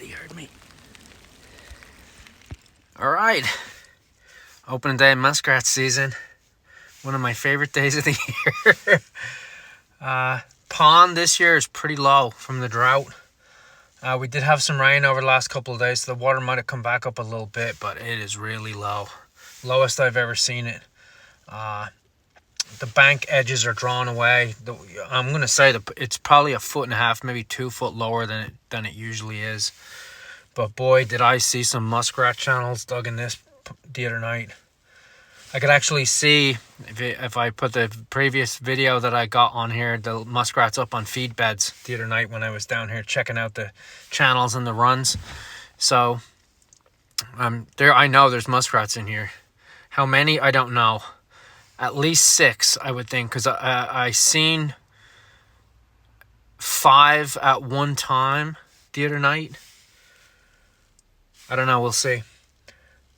he heard me. All right. Opening day of muskrat season. One of my favorite days of the year. Pond this year is pretty low from the drought. We did have some rain over the last couple of days, so the water might have come back up a little bit, but it is really low. Lowest I've ever seen it. The bank edges are drawn away. I'm going to say that it's probably 1.5 feet, maybe 2 foot lower than it usually is. But boy, did I see some muskrat channels dug in this the other night. I could actually see, if I put the previous video that I got on here, the muskrats up on feed beds the other night when I was down here checking out the channels and the runs. So I know there's muskrats in here. How many, I don't know. At least 6, I would think, because I seen 5 at one time the other night. I don't know, we'll see.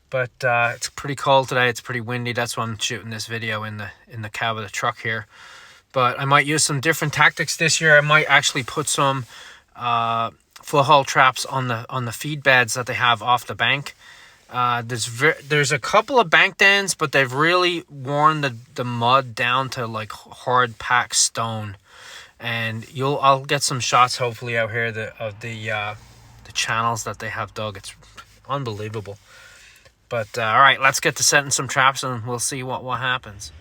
But it's pretty cold today. It's pretty windy. That's why I'm shooting this video in the cab of the truck here. But I might use some different tactics this year. I might actually put some full hull traps on the feed beds that they have off the bank. There's a couple of bank dens, but they've really worn the mud down to like hard packed stone. And I'll get some shots hopefully out here of the channels that they have dug. It's unbelievable. But all right, let's get to setting some traps and we'll see what happens.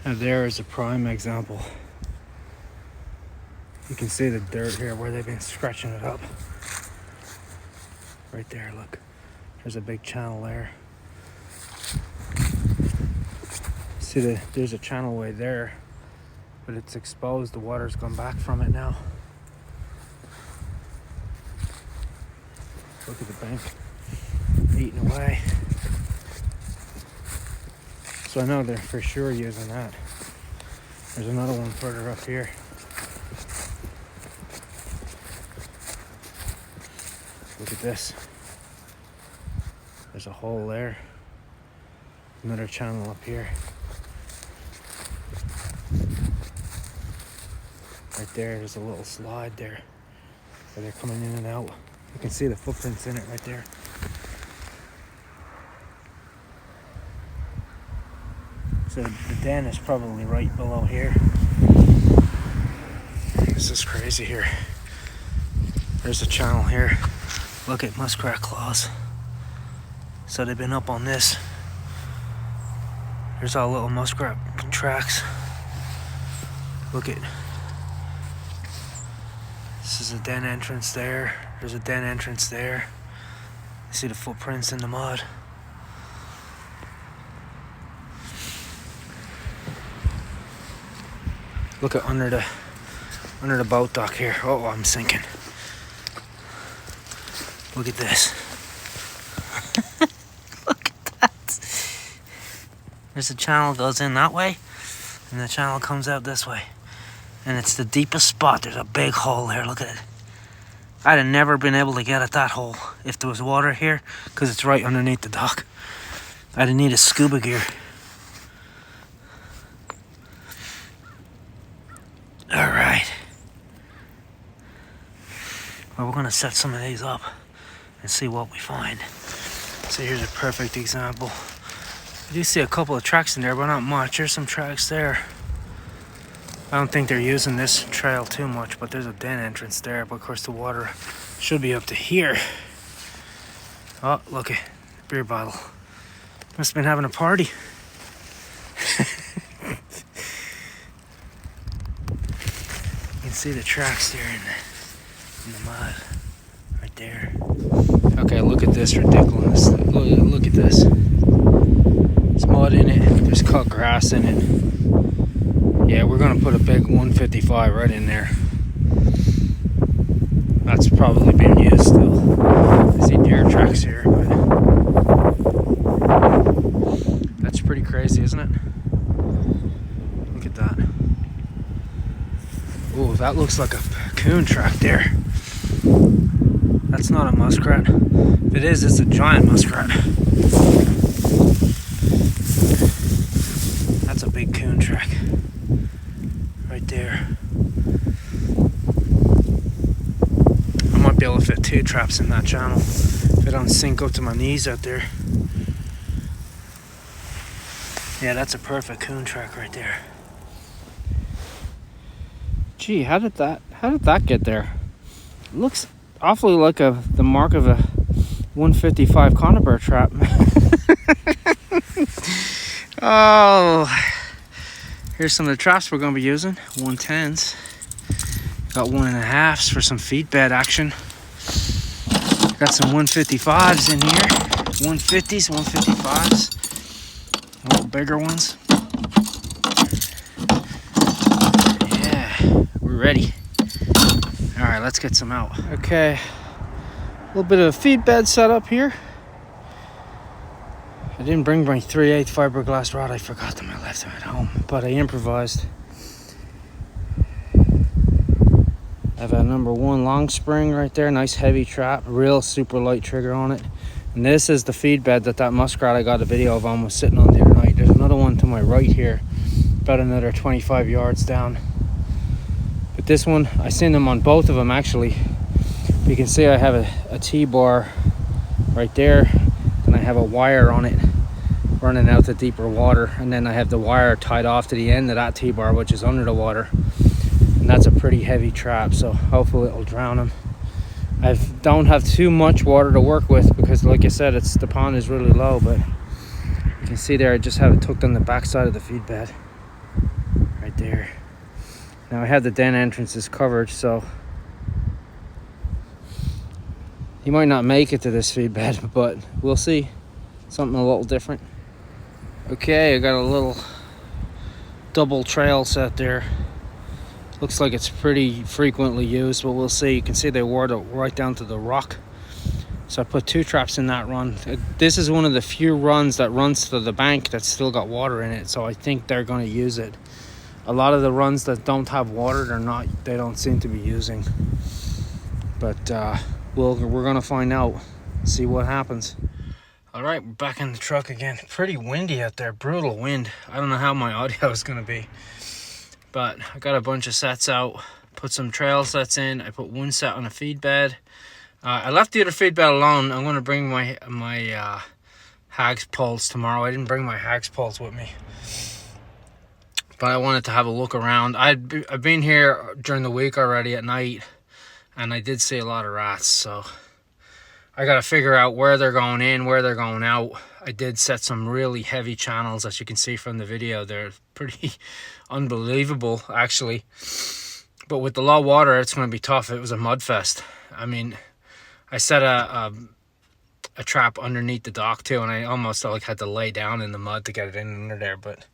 Now there is a prime example. You can see the dirt here where they've been scratching it up. Right there, look. There's a big channel there. See, there's a channel way there, but it's exposed. The water's gone back from it now. Look at the bank eating away. So I know they're for sure using that. There's another one further up here. Look at this. There's a hole there. Another channel up here. Right there's a little slide there where they're coming in and out. You can see the footprints in it right there. So the den is probably right below here. This is crazy here. There's a channel here. Look at muskrat claws. So they've been up on this. There's all little muskrat tracks. Look at. This is a den entrance there. There's a den entrance there. You see the footprints in the mud. Look at under the boat dock here. Oh, I'm sinking. Look at this. Look at that. There's a channel goes in that way, and the channel comes out this way. And it's the deepest spot. There's a big hole there. Look at it. I'd have never been able to get at that hole if there was water here, because it's right underneath the dock. I'd have needed scuba gear. Alright. Well, we're going to set some of these up and see what we find. So here's a perfect example. I do see a couple of tracks in there, but not much. There's some tracks there. I don't think they're using this trail too much, but there's a den entrance there. But of course the water should be up to here. Oh, look at beer bottle. Must have been having a party. You can see the tracks there in the mud. Right there. Okay, look at this ridiculous. Look at this. There's mud in it. There's cut grass in it. Yeah, we're gonna put a big 155 right in there. That's probably being used still. I see deer tracks here, but that's pretty crazy, isn't it? Look at that. Oh, that looks like a coon track there. That's not a muskrat. If it is, it's a giant muskrat. That's a big coon track. Right there. I might be able to I'll fit 2 traps in that channel if I don't sink up to my knees out there. Yeah, that's a perfect coon track right there. Gee, how did that get there? It looks awfully like the mark of a 155 conibear trap. Oh, here's some of the traps we're going to be using. 110s. Got 1.5s for some feed bed action. Got some 155s in here. 150s, 155s. A little bigger ones. Yeah, we're ready. All right, let's get some out. Okay, a little bit of a feed bed setup here. I didn't bring my 3/8 fiberglass rod. I forgot them. I left them at home, but I improvised. I have a number 1 long spring right there. Nice heavy trap, real super light trigger on it. And this is the feed bed that muskrat I got a video of on was sitting on the other night. There's another one to my right here, about another 25 yards down. But this one, I seen them on both of them actually. You can see I have a T-bar right there. Then I have a wire on it running out to deeper water. And then I have the wire tied off to the end of that T-bar, which is under the water. And that's a pretty heavy trap, so hopefully it'll drown them. I don't have too much water to work with because, like I said, the pond is really low, but you can see there I just have it tucked on the back side of the feed bed right there. Now I have the den entrances covered, so he might not make it to this feed bed, but we'll see. Something a little different. Okay, I got a little double trail set there. Looks like it's pretty frequently used, but we'll see. You can see they wore it right down to the rock. So I put 2 traps in that run. This is one of the few runs that runs to the bank that's still got water in it, so I think they're going to use it. A lot of the runs that don't have water, they don't seem to be using. But we're going to find out, see what happens. All right, we're back in the truck again. Pretty windy out there, brutal wind. I don't know how my audio is going to be. But I got a bunch of sets out, put some trail sets in. I put 1 set on a feed bed. I left the other feed bed alone. I'm going to bring my hag's poles tomorrow. I didn't bring my hag's poles with me, but I wanted to have a look around. I've been here during the week already at night, and I did see a lot of rats. So I got to figure out where they're going in, where they're going out. I did set some really heavy channels, as you can see from the video. They're pretty unbelievable, actually. But with the low water, it's going to be tough. It was a mud fest. I mean, I set a trap underneath the dock too, and I almost had to lay down in the mud to get it in under there. But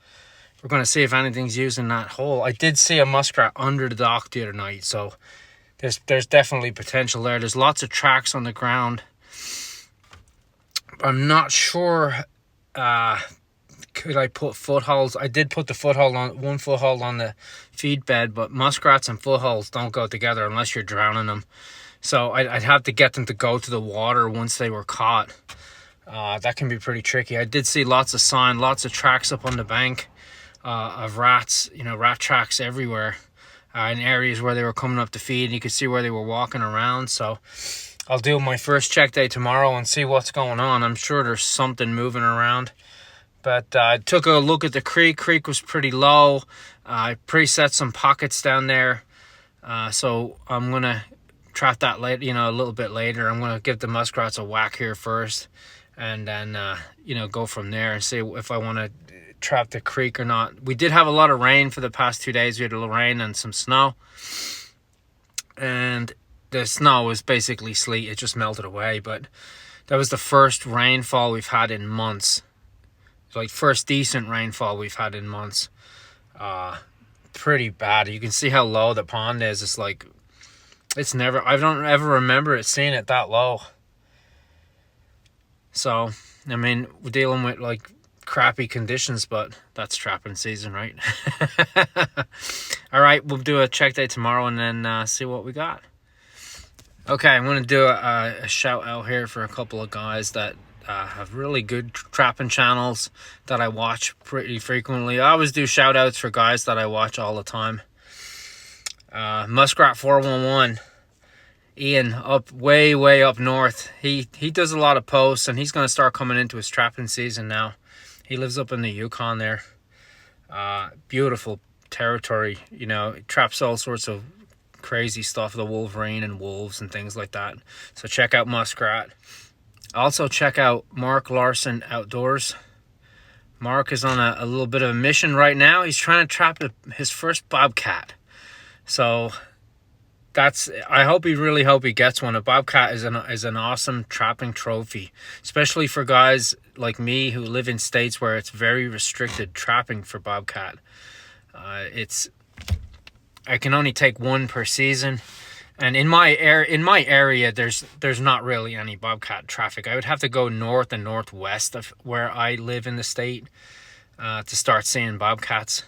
we're going to see if anything's using that hole. I did see a muskrat under the dock the other night, so there's definitely potential there. There's lots of tracks on the ground. I'm not sure. Could I put footholds? I did put the one foothold on the feed bed, but muskrats and footholds don't go together unless you're drowning them. So I'd have to get them to go to the water once they were caught. That can be pretty tricky. I did see lots of sign, lots of tracks up on the bank of rats. You know, rat tracks everywhere in areas where they were coming up to feed, and you could see where they were walking around. So I'll do my first check day tomorrow and see what's going on. I'm sure there's something moving around. But I took a look at the creek. Creek was pretty low. I preset some pockets down there. So I'm going to trap that later, a little bit later. I'm going to give the muskrats a whack here first. And then, go from there and see if I want to trap the creek or not. We did have a lot of rain for the past 2 days. We had a little rain and some snow. And the snow was basically sleet. It just melted away. But that was the first rainfall we've had in months. Like first decent rainfall we've had in months. Pretty bad. You can see how low the pond is. It's like, I don't ever remember seeing it that low. So, I mean, we're dealing with like crappy conditions, but that's trapping season, right? All right, we'll do a check day tomorrow and then see what we got. Okay, I'm going to do a shout out here for a couple of guys that have really good trapping channels that I watch pretty frequently. I always do shout outs for guys that I watch all the time. Muskrat 411. Ian up way up north. He does a lot of posts, and he's going to start coming into his trapping season now. He lives up in the Yukon there. Beautiful territory, you know. He traps all sorts of crazy stuff, the wolverine and wolves and things like that. So check out muskrat. Also check out Mark Larson Outdoors. Mark is on a little bit of a mission right now. He's trying to trap his first bobcat. So I really hope he gets one. A bobcat is an awesome trapping trophy, especially for guys like me who live in states where it's very restricted trapping for bobcat. I can only take one per season, and in my area there's not really any bobcat traffic. I would have to go north and northwest of where I live in the state to start seeing bobcats.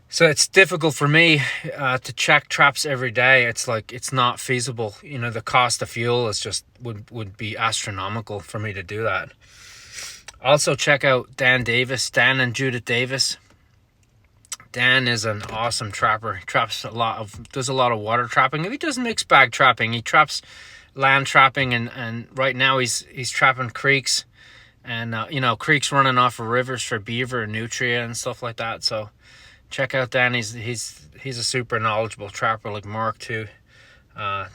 So it's difficult for me to check traps every day. It's not feasible. You know, the cost of fuel is just would be astronomical for me to do that. Also check out Dan and Judith Davis. Dan is an awesome trapper. He traps does a lot of water trapping. He does mixed bag trapping. He traps land trapping, and right now he's trapping creeks, and you know, creeks running off of rivers for beaver and nutria and stuff like that. So check out Dan. He's a super knowledgeable trapper, like Mark too.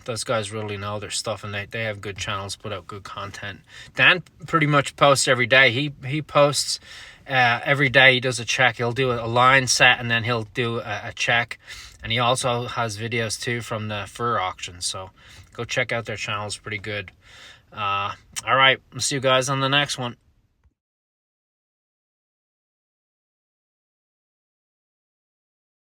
Those guys really know their stuff, and they have good channels, put out good content. Dan pretty much posts every day. He posts every day. He does a check. He'll do a line set, and then he'll do a check. And he also has videos too from the fur auction. So go check out their channels. Pretty good. All right, I'll see you guys on the next one.